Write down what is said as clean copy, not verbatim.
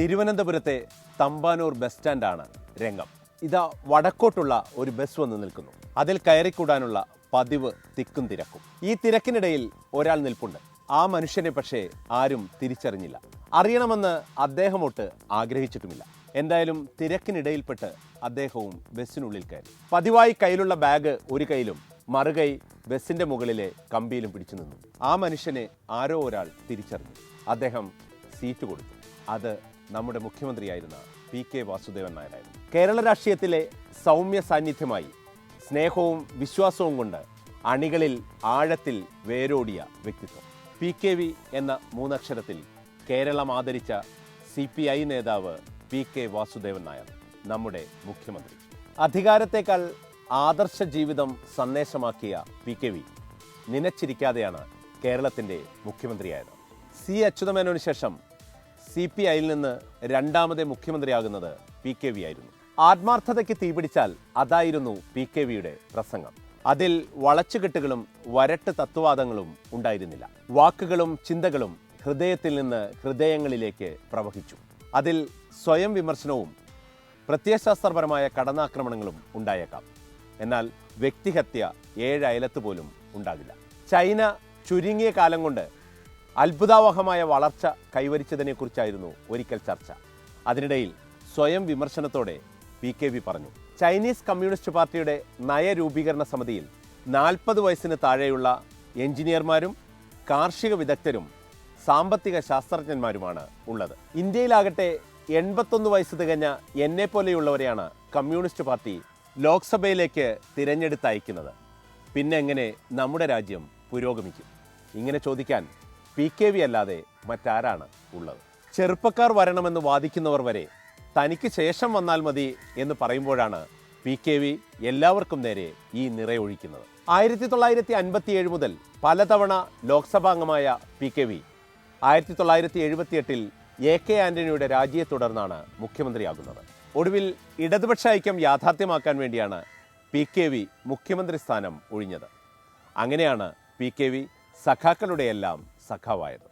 തിരുവനന്തപുരത്തെ തമ്പാനൂർ ബസ് സ്റ്റാൻഡാണ് രംഗം. ഇതാ വടക്കോട്ടുള്ള ഒരു ബസ് വന്ന് നിൽക്കുന്നു. അതിൽ കയറിക്കൂടാനുള്ള പതിവ് തിക്കും തിരക്കും. ഈ തിരക്കിനിടയിൽ ഒരാൾ നിൽപ്പുണ്ട്. ആ മനുഷ്യനെ പക്ഷേ ആരും തിരിച്ചറിഞ്ഞില്ല. അറിയണമെന്ന് അദ്ദേഹമൊട്ട് ആഗ്രഹിച്ചിട്ടുമില്ല. എന്തായാലും തിരക്കിനിടയിൽപ്പെട്ട് അദ്ദേഹവും ബസ്സിനുള്ളിൽ കയറി. പതിവായി കയ്യിലുള്ള ബാഗ് ഒരു കൈയിലും മറുകൈ ബസ്സിന്റെ മുകളിലെ കമ്പിയിലും പിടിച്ചു നിന്നു. ആ മനുഷ്യനെ ആരോ ഒരാൾ തിരിച്ചറിഞ്ഞു. അദ്ദേഹം സീറ്റ് കൊടുത്തു. അത് നമ്മുടെ മുഖ്യമന്ത്രിയായിരുന്ന PK വാസുദേവൻ നായരായിരുന്നു. കേരള രാഷ്ട്രീയത്തിലെ സൗമ്യ സാന്നിധ്യമായി സ്നേഹവും വിശ്വാസവും കൊണ്ട് അണികളിൽ ആഴത്തിൽ വേരോടിയ വ്യക്തിത്വം. PKV എന്ന മൂന്നക്ഷരത്തിൽ കേരളം ആദരിച്ച CPI നേതാവ് PK വാസുദേവൻ നായർ, നമ്മുടെ മുഖ്യമന്ത്രി. അധികാരത്തേക്കാൾ ആദർശ ജീവിതം സന്ദേശമാക്കിയ PKV നിനച്ചിരിക്കാതെയാണ് കേരളത്തിൻ്റെ മുഖ്യമന്ത്രിയായത്. അച്യുതമേനോന് ശേഷം CPIയിൽ നിന്ന് രണ്ടാമത്തെ മുഖ്യമന്ത്രിയാകുന്നത് PKV ആയിരുന്നു. ആത്മാർത്ഥതയ്ക്ക് തീപിടിച്ചാൽ അതായിരുന്നു PKVയുടെ പ്രസംഗം. അതിൽ വളച്ചുകെട്ടുകളും വരട്ട് തത്വവാദങ്ങളും ഉണ്ടായിരുന്നില്ല. വാക്കുകളും ചിന്തകളും ഹൃദയത്തിൽ നിന്ന് ഹൃദയങ്ങളിലേക്ക് പ്രവഹിച്ചു. അതിൽ സ്വയം വിമർശനവും പ്രത്യയശാസ്ത്രപരമായ കടന്നാക്രമണങ്ങളും ഉണ്ടായേക്കാം. എന്നാൽ വ്യക്തിഹത്യ 7 അയലത്ത് പോലും ഉണ്ടാകില്ല. ചൈന ചുരുങ്ങിയ കാലം കൊണ്ട് അത്ഭുതാവഹമായ വളർച്ച കൈവരിച്ചതിനെക്കുറിച്ചായിരുന്നു ഒരിക്കൽ ചർച്ച. അതിനിടയിൽ സ്വയം വിമർശനത്തോടെ PKV പറഞ്ഞു, ചൈനീസ് കമ്മ്യൂണിസ്റ്റ് പാർട്ടിയുടെ നയരൂപീകരണ സമിതിയിൽ 40 വയസ്സിന് താഴെയുള്ള എഞ്ചിനീയർമാരും കാർഷിക വിദഗ്ധരും സാമ്പത്തിക ശാസ്ത്രജ്ഞന്മാരുമാണ് ഉള്ളത്. ഇന്ത്യയിലാകട്ടെ 81 വയസ്സ് തികഞ്ഞ എന്നെപ്പോലെയുള്ളവരെയാണ് കമ്മ്യൂണിസ്റ്റ് പാർട്ടി ലോക്സഭയിലേക്ക് തിരഞ്ഞെടുത്തയക്കുന്നത്. പിന്നെ എങ്ങനെ നമ്മുടെ രാജ്യം പുരോഗമിക്കും? ഇങ്ങനെ ചോദിക്കാൻ PKV അല്ലാതെ മറ്റാരാണ് ഉള്ളത്? ചെറുപ്പക്കാർ വരണമെന്ന് വാദിക്കുന്നവർ വരെ തനിക്ക് ശേഷം വന്നാൽ മതി എന്ന് പറയുമ്പോഴാണ് PKV എല്ലാവർക്കും നേരെ ഈ നിറയൊഴിക്കുന്നത്. 1957 മുതൽ പലതവണ ലോക്സഭാംഗമായ PKV 1978 AK ആന്റണിയുടെ രാജിയെ തുടർന്നാണ് മുഖ്യമന്ത്രിയാകുന്നത്. ഒടുവിൽ ഇടതുപക്ഷ ഐക്യം യാഥാർത്ഥ്യമാക്കാൻ വേണ്ടിയാണ് PKV മുഖ്യമന്ത്രി സ്ഥാനം ഒഴിഞ്ഞത്. അങ്ങനെയാണ് PKV സഖാക്കളുടെയെല്ലാം സഖാവായത്.